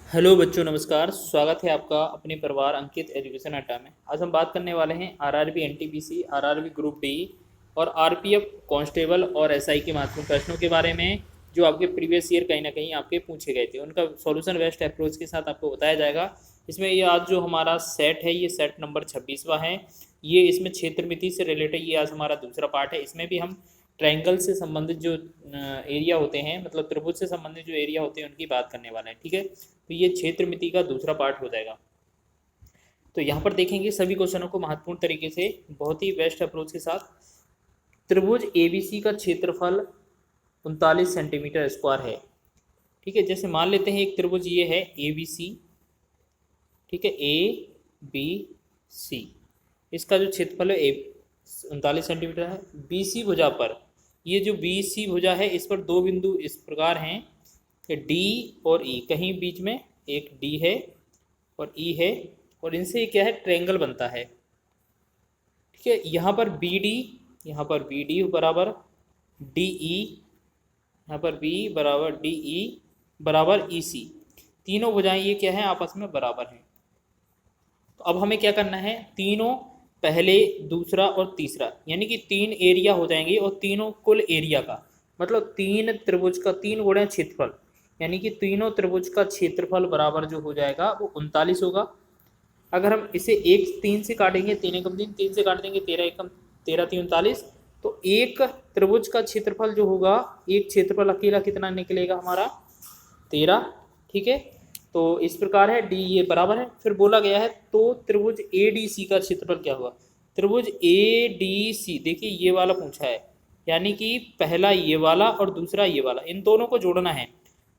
Hello बच्चों, नमस्कार। स्वागत है आपका अपने परिवार अंकित एजुकेशन अड्डा में। आज हम बात करने वाले हैं RRB NTPC, RRB group D और आरपीएफ कांस्टेबल और एसआई के महत्वपूर्ण प्रश्नों के बारे में, जो आपके प्रीवियस ईयर कहीं ना कहीं आपके पूछे गए थे। उनका सॉल्यूशन बेस्ट अप्रोच के साथ आपको बताया जाएगा। इसमें ये आज जो हमारा सेट है, ये सेट नंबर 26वां है। ये इसमें क्षेत्रमिति से रिलेटेड ये आज हमारा दूसरा पार्ट है। इसमें भी हम ट्रायंगल से संबंधित जो एरिया होते हैं, मतलब त्रिभुज से संबंधित जो एरिया होते हैं, उनकी बात करने वाले हैं। ठीक है, तो ये क्षेत्र मिति का दूसरा पार्ट हो जाएगा। तो यहाँ पर देखेंगे सभी क्वेश्चनों को महत्वपूर्ण तरीके से, बहुत ही बेस्ट अप्रोच के साथ। त्रिभुज एबीसी का क्षेत्रफल 39 सेंटीमीटर स्क्वायर है। ठीक है, जैसे मान लेते हैं एक त्रिभुज ये है एबीसी। ठीक है, ए बी सी, इसका जो क्षेत्रफल है 39 सेंटीमीटर है। बीसी भुजा पर, ये जो बीसी भुजा है, इस पर दो बिंदु इस प्रकार हैं कि डी और ई, कहीं बीच में एक डी है और ई है, और इनसे क्या है, ट्रायंगल बनता है। ठीक है, यहाँ पर बी डी, यहाँ पर बी डी बराबर डी ई, यहाँ पर बी बराबर डी ई बराबर ई सी। तीनों भुजाएं ये क्या है, आपस में बराबर हैं। तो अब हमें क्या करना है, तीनों पहले, दूसरा और तीसरा, यानी कि तीन एरिया हो जाएंगे, और तीनों कुल एरिया का मतलब तीन त्रिभुज का 3 गुणा क्षेत्रफल, यानी कि तीनों त्रिभुज का क्षेत्रफल बराबर जो हो जाएगा वो 39 होगा। अगर हम इसे एक 3 से काटेंगे, 3 एकम 3, 3 से काट देंगे 13 एकम 13 3 39, तो एक त्रिभुज का क्षेत्रफल जो होगा, एक क्षेत्रफल अकेला कितना निकलेगा हमारा, 13। ठीक है, तो इस प्रकार है, डी ये बराबर है। फिर बोला गया है तो त्रिभुज ए डी सी का क्षेत्रफल क्या हुआ। त्रिभुज ए डी सी, देखिए ये वाला पूछा है, यानी कि पहला ये वाला और दूसरा ये वाला, इन दोनों को जोड़ना है।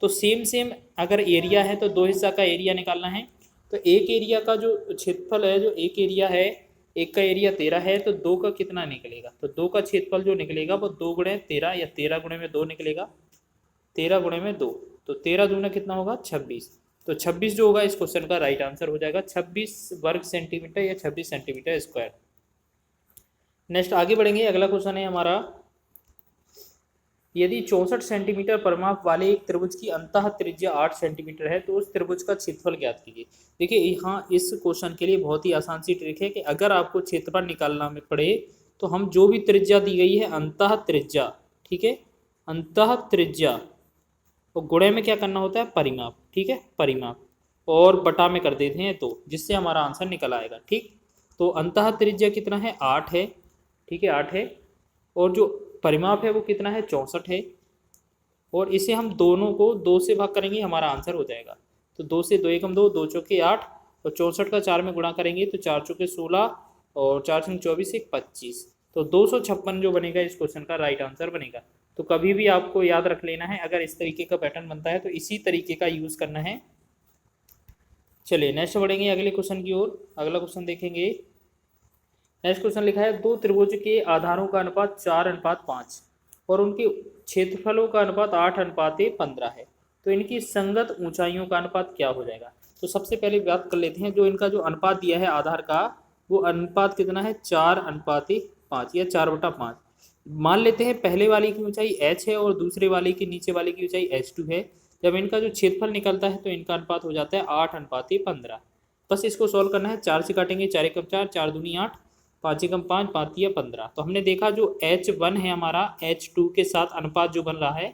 तो सेम सेम अगर एरिया है तो दो हिस्सा का एरिया निकालना है। तो एक एरिया का जो क्षेत्रफल है, जो एक एरिया है, एक का एरिया 13 है, तो दो का कितना निकलेगा, तो दो का क्षेत्रफल जो निकलेगा वो 2 गुणे 13 या 13 गुणे में 2 निकलेगा, 13 गुणे में 2, तो 13 दूना कितना होगा 26। तो 26 जो होगा इस क्वेश्चन का राइट आंसर हो जाएगा, 26 वर्ग सेंटीमीटर या 26 सेंटीमीटर स्क्वायर। नेक्स्ट आगे बढ़ेंगे, अगला क्वेश्चन है हमारा, यदि 64 सेंटीमीटर परिमाप वाले एक त्रिभुज की अंतः त्रिज्या 8 सेंटीमीटर है तो उस त्रिभुज का क्षेत्रफल ज्ञात कीजिए। देखिए यहाँ इस क्वेश्चन के लिए बहुत ही आसान सी ट्रिक है कि अगर आपको क्षेत्रफल निकालना में पड़े तो हम जो भी त्रिज्या दी गई है अंतः त्रिज्या, ठीक है, अंतः त्रिज्या, और गुणे में क्या करना होता है, परिमाप। ठीक है, परिमाप, और बटा में कर देते हैं तो, जिससे हमारा आंसर निकल आएगा। ठीक, तो अंतः त्रिज्या कितना है, 8 है। ठीक है, 8 है, और जो परिमाप है वो कितना है, 64 है। और इसे हम दोनों को 2 से भाग करेंगे, हमारा आंसर हो जाएगा। तो 2 से 2 एकम 2, 2 चौके 8, और 64 का 4 में गुणा करेंगे तो 4 चौके 16, और 4 से 24 एक 25, तो 256 जो बनेगा इस क्वेश्चन का राइट आंसर बनेगा। तो कभी भी आपको याद रख लेना है, अगर इस तरीके का पैटर्न बनता है तो इसी तरीके का यूज़ करना है। चलिए नेक्स्ट बढ़ेंगे अगले क्वेश्चन की ओर। अगला क्वेश्चन देखेंगे। नेक्स्ट क्वेश्चन लिखा है, दो त्रिभुज के आधारों का अनुपात 4:5 और उनके क्षेत्रफलों का अनुपात 8:15 है, तो इनकी संगत ऊंचाइयों का अनुपात क्या हो जाएगा। तो सबसे पहले बात कर लेते हैं, जो इनका जो अनुपात दिया है आधार का, वो अनुपात कितना है, 4:5 या 4/5। मान लेते हैं पहले वाले की ऊंचाई h है और दूसरे वाले की, नीचे वाले की ऊंचाई h2 है। जब इनका जो क्षेत्रफल निकलता है तो इनका अनुपात हो जाता है 8:15। बस इसको सॉल्व करना है, 4 से काटेंगे, 4 एकम 4, 4 दूनी 8, 5 एकम 5, 5 तिया 15। तो हमने देखा जो H1 है हमारा, H2 के साथ अनुपात जो बन रहा है,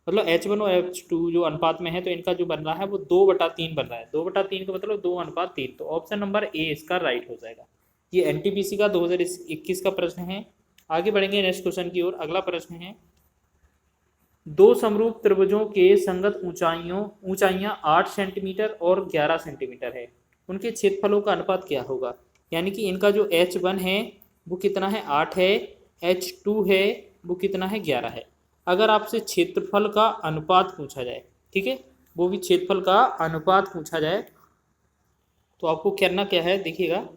मतलब H1 और H2 जो अनुपात में है, तो इनका जो बन रहा है वो 2/3 बन रहा है। 2/3 का मतलब 2:3, तो ऑप्शन नंबर ए इसका राइट हो जाएगा। ये एनटीपीसी का 2021 का प्रश्न है। आगे बढ़ेंगे नेक्स्ट क्वेश्चन की ओर। अगला प्रश्न है, दो समरूप त्रिभुजों के संगत ऊंचाइयां 8 सेंटीमीटर और 11 सेंटीमीटर है, उनके क्षेत्रफलों का अनुपात क्या होगा। यानी कि इनका जो H1 है वो कितना है, 8 है, H2 है वो कितना है, 11 है। अगर आपसे क्षेत्रफल का अनुपात पूछा जाए, ठीक है, वो भी क्षेत्रफल का अनुपात पूछा जाए, तो आपको करना क्या है, देखिएगा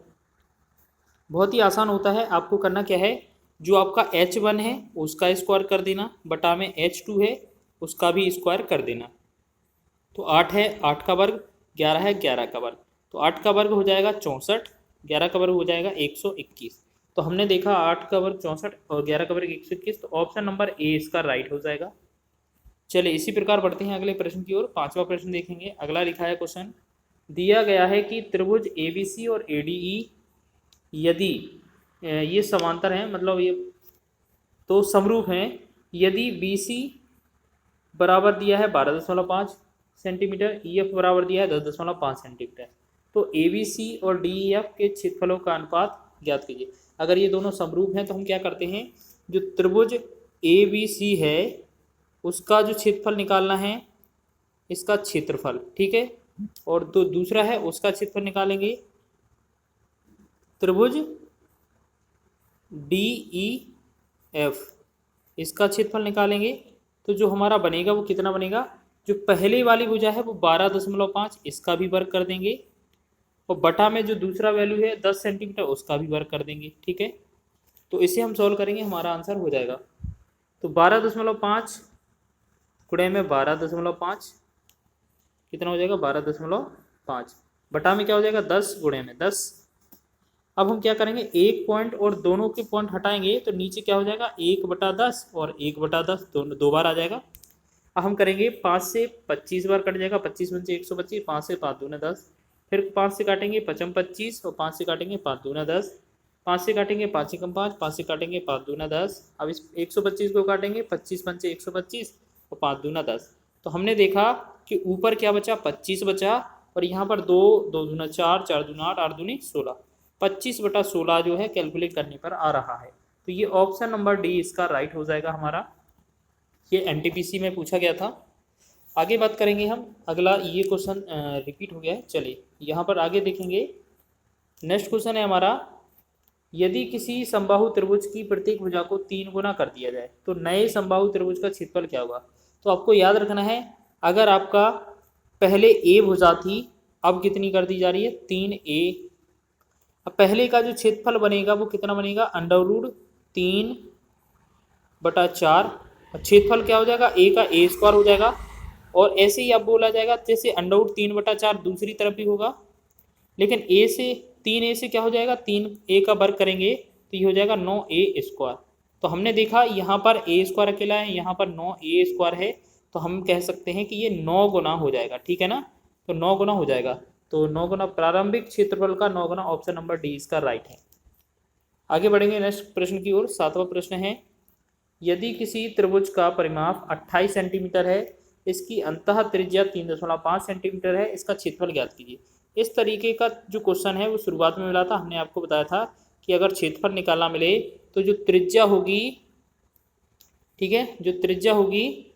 बहुत ही आसान होता है। आपको करना क्या है, जो आपका H1 है उसका स्क्वायर कर देना, बटा में H2 है उसका भी स्क्वायर कर देना। तो 8 है, 8 का वर्ग, 11 है, 11 का वर्ग, तो 8 का वर्ग हो जाएगा 64, 11 का वर्ग हो जाएगा 121। तो हमने देखा 8 का वर्ग 64 और 11 का वर्ग 121, तो ऑप्शन नंबर ए इसका राइट हो जाएगा। चलिए इसी प्रकार बढ़ते हैं अगले प्रश्न की ओर। पांचवा प्रश्न देखेंगे। अगला लिखा है क्वेश्चन, दिया गया है कि त्रिभुज एबीसी और एडीई यदि ये समांतर हैं, मतलब ये तो समरूप हैं, यदि बीसी बराबर दिया है 12.5 सेंटीमीटर, ईएफ बराबर दिया है 10.5 सेंटीमीटर, तो एबीसी और डीईएफ के क्षेत्रफलों का अनुपात ज्ञात कीजिए। अगर ये दोनों समरूप हैं तो हम क्या करते हैं, जो त्रिभुज एबीसी है उसका जो क्षेत्रफल निकालना है, इसका क्षेत्रफल, ठीक है, और तो दूसरा है उसका क्षेत्रफल निकालेंगे त्रिभुज डीईएफ, इसका क्षेत्रफल निकालेंगे। तो जो हमारा बनेगा वो कितना बनेगा, जो पहले वाली भुजा है वो 12.5, इसका भी वर्ग कर देंगे, और बटा में जो दूसरा वैल्यू है 10 सेंटीमीटर उसका भी वर्ग कर देंगे, ठीक है। तो इसे हम सॉल्व करेंगे, हमारा आंसर हो जाएगा। तो 12.5 गुणे में 12.5 कितना हो जाएगा, 12.5 बटा में क्या हो जाएगा 10 गुणे में 10। अब हम क्या करेंगे, एक पॉइंट और दोनों के पॉइंट हटाएंगे तो नीचे क्या हो जाएगा 1/10 और 1/10 दोनों दो बार आ जाएगा। अब हम करेंगे 5 से 25 बार कट जाएगा, 25 × 125, 5 से 5 दूना 10, फिर 5 से काटेंगे 5 25 और 5 से काटेंगे 5 दूना 10, 5 से काटेंगे 5 एकम 5, 5 से काटेंगे 5 दूना 10। अब इस 125 को काटेंगे 25 पंचे 125 और 5 दूना 10। तो हमने देखा कि ऊपर क्या बचा 25 बचा, और यहाँ पर 2 2 दूना 4, 4 दूना 8, 8 दूनी 16, 25/16 जो है कैलकुलेट करने पर आ रहा है। तो ये ऑप्शन नंबर डी इसका राइट हो जाएगा हमारा। ये एनटीपीसी में पूछा गया था। आगे बात करेंगे हम, अगला ये क्वेश्चन रिपीट हो गया है। चलिए यहाँ पर आगे देखेंगे। नेक्स्ट क्वेश्चन है हमारा, यदि किसी समबाहु त्रिभुज की प्रत्येक भुजा को 3 गुना कर दिया जाए तो नए समबाहु त्रिभुज का क्षेत्रफल क्या होगा। तो आपको याद रखना है, अगर आपका पहले ए भुजा थी, अब कितनी कर दी जा रही है 3a। अब पहले का जो क्षेत्रफल बनेगा वो कितना बनेगा, √3/4, क्षेत्रफल क्या हो जाएगा ए का a² हो जाएगा। और ऐसे ही अब बोला जाएगा जैसे √3/4 दूसरी तरफ भी होगा, लेकिन a से 3a से क्या हो जाएगा 3a का वर्ग करेंगे तो ये हो जाएगा 9a²। तो हमने देखा यहाँ पर a² अकेला है, यहाँ पर 9a² है, तो हम कह सकते हैं कि ये 9 गुना हो जाएगा, ठीक है ना। तो 9 गुना हो जाएगा, तो 9 गुना प्रारंभिक क्षेत्रफल का 9 गुना, ऑप्शन नंबर डी इसका राइट है। आगे बढ़ेंगे नेक्स्ट प्रश्न की ओर। 7वां प्रश्न है, यदि किसी त्रिभुज का परिमाप 28 सेंटीमीटर है, इसकी अंतः त्रिज्या 3.5 सेंटीमीटर है, इसका क्षेत्रफल ज्ञात कीजिए। इस तरीके का जो क्वेश्चन है वो शुरुआत में मिला था, हमने आपको बताया था कि अगर क्षेत्रफल निकालना मिले तो जो त्रिज्या होगी, ठीक है, जो त्रिज्या होगी,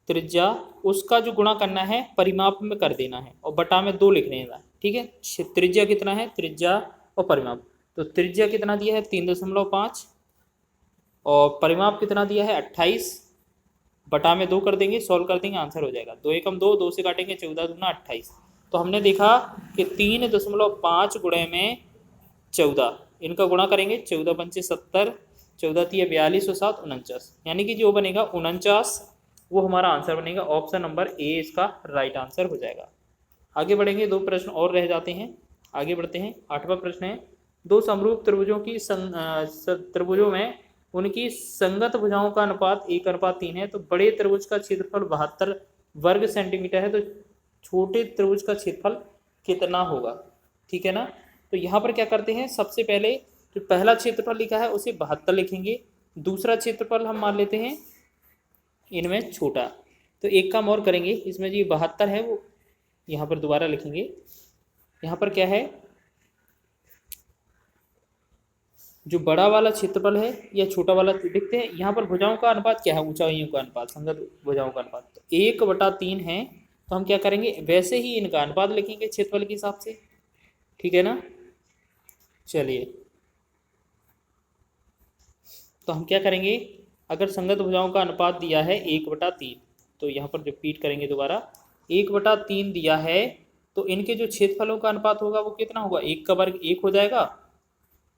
त्रिज्या उसका जो गुणा करना है परिमाप में कर देना है और बटा में 2 लिख देना है, ठीक है। त्रिज्या कितना है, त्रिज्या और परिमाप, तो त्रिज्या कितना दिया है 3.5 और परिमाप कितना दिया है 28, बटा में 2 कर देंगे, सॉल्व कर देंगे, आंसर हो जाएगा 2 एकम 2, 2 से काटेंगे 14 दूना 28। तो हमने देखा कि 3.5 गुणे में 14, इनका गुणा करेंगे 14 पंचे 70, 14 3 42 और 7 49, यानी कि जो बनेगा 49 वो हमारा आंसर बनेगा। ऑप्शन नंबर ए इसका राइट आंसर हो जाएगा। आगे बढ़ेंगे, 2 प्रश्न और रह जाते हैं, आगे बढ़ते हैं। 8वां प्रश्न है, 2 समरूप त्रिभुजों की त्रिभुजों में उनकी संगत भुजाओं का अनुपात 1/3 है, तो बड़े त्रिभुज का क्षेत्रफल 72 वर्ग सेंटीमीटर है, तो छोटे त्रिभुज का क्षेत्रफल कितना होगा, ठीक है ना। तो यहाँ पर क्या करते हैं, सबसे पहले जो पहला क्षेत्रफल लिखा है उसे 72 लिखेंगे, दूसरा क्षेत्रफल हम मान लेते हैं इनमें छोटा। तो एक काम और करेंगे, इसमें जो 72 है वो यहाँ पर दोबारा लिखेंगे। यहाँ पर क्या है, जो बड़ा वाला क्षेत्रफल है या छोटा वाला देखते हैं। यहाँ पर भुजाओं का अनुपात क्या है, ऊंचाइयों का अनुपात, संगत भुजाओं का अनुपात तो 1/3 है। तो हम क्या करेंगे, वैसे ही इनका अनुपात लिखेंगे क्षेत्रफल के हिसाब से, ठीक है ना। चलिए तो हम क्या करेंगे, अगर संगत भुजाओं का अनुपात दिया है 1/3, तो यहाँ पर जो पीट करेंगे दोबारा 1/3 दिया है, तो इनके जो क्षेत्रफलों का अनुपात होगा वो कितना होगा, 1 का वर्ग 1 हो जाएगा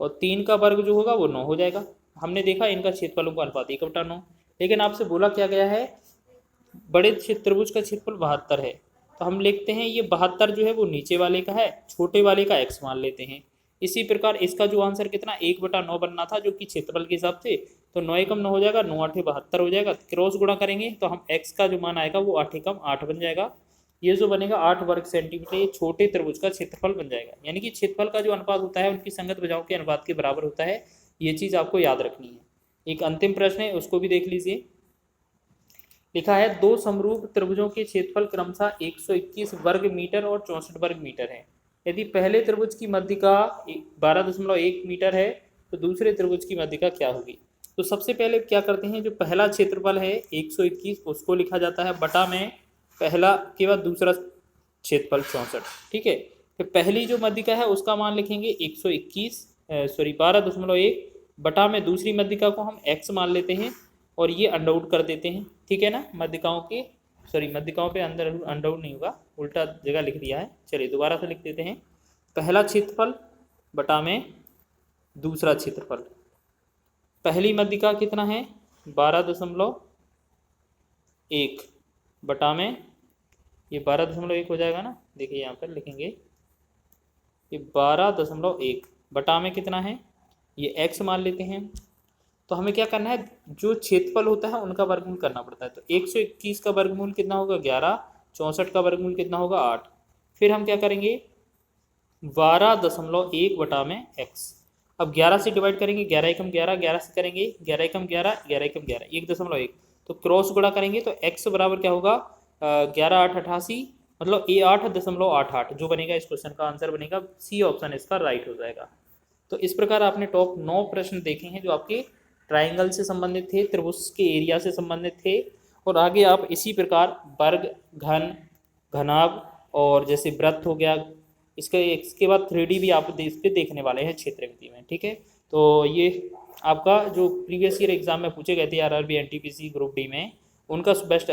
और 3 का वर्ग जो होगा वो 9 हो जाएगा। हमने देखा इनका क्षेत्रफलों का अनुपात 1/9, लेकिन आपसे बोला क्या गया है, बड़े त्रिभुज का क्षेत्रफल 72 है, तो हम लिखते हैं ये 72 जो है वो नीचे वाले का है, छोटे वाले का x मान लेते हैं। इसी प्रकार इसका जो आंसर कितना 1/9 बनना था जो कि क्षेत्रफल के हिसाब से, तो 9 एकम 9 हो जाएगा, 9 आठे 72 हो जाएगा। क्रॉस गुणा करेंगे तो हम x का जो मान आएगा वो 8 एकम 8 बन जाएगा। ये जो बनेगा 8 वर्ग सेंटीमीटर, ये छोटे त्रिभुज का क्षेत्रफल बन जाएगा। यानी कि क्षेत्रफल का जो अनुपात होता है उनकी संगत भुजाओं के अनुपात के बराबर होता है। ये चीज़ आपको याद रखनी है। एक अंतिम प्रश्न है, उसको भी देख लीजिए। लिखा है दो समरूप त्रिभुजों के क्षेत्रफल क्रमशः 121 वर्ग मीटर और 64 वर्ग मीटर है। यदि पहले त्रिभुज की मध्यिका 12.1 मीटर है तो दूसरे त्रिभुज की मध्यिका क्या होगी। तो सबसे पहले क्या करते हैं, जो पहला क्षेत्रफल है 121 उसको लिखा जाता है बटा में पहला के बाद दूसरा क्षेत्रफल 64। ठीक है, फिर पहली जो मध्यिका है उसका मान लिखेंगे 12.1 बटा में दूसरी मध्यिका को हम x मान लेते हैं और ये अंडरवुड कर देते हैं। ठीक है ना, मध्यिकाओं पे अंदर अंडरवुड नहीं होगा, उल्टा जगह लिख दिया है। चलिए दोबारा से लिख देते हैं, पहला क्षेत्रफल बटा में दूसरा क्षेत्रफल। पहली मध्यिका कितना है 12.1 बटा में ये 12.1 हो जाएगा ना। देखिए यहाँ पर लिखेंगे ये 12.1 बटा में कितना है, ये x मान लेते हैं। तो हमें क्या करना है, जो क्षेत्रफल होता है उनका वर्गमूल करना पड़ता है। तो 121 का वर्गमूल कितना होगा 11, 64 का वर्गमूल कितना होगा 8। फिर हम क्या करेंगे 12.1 बटा में x। अब 11 से डिवाइड करेंगे, 11 एकम 11, 11 से करेंगे 11 एकम 11, 11 एकम 11, 1.1। तो क्रॉस गुणा करेंगे तो x बराबर क्या होगा 11 8 88, मतलब ये 8.88 जो बनेगा। इस क्वेश्चन का आंसर बनेगा सी ऑप्शन, इसका राइट हो जाएगा। तो इस प्रकार आपने टॉप 9 प्रश्न देखे हैं जो आपके ट्राइंगल से संबंधित थे, त्रिभुज के एरिया से संबंधित थे। और आगे आप इसी प्रकार वर्ग, घन, घनाभ और जैसे वृत्त हो गया, इसके बाद 3D भी आप इस पे देखने वाले हैं क्षेत्रमिति में। ठीक है, तो ये आपका जो प्रीवियस ईयर एग्जाम में पूछे गए थे RRB NTPC ग्रुप डी में, उनका बेस्ट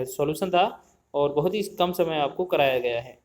सॉल्यूशन था और बहुत ही कम समय आपको कराया गया है।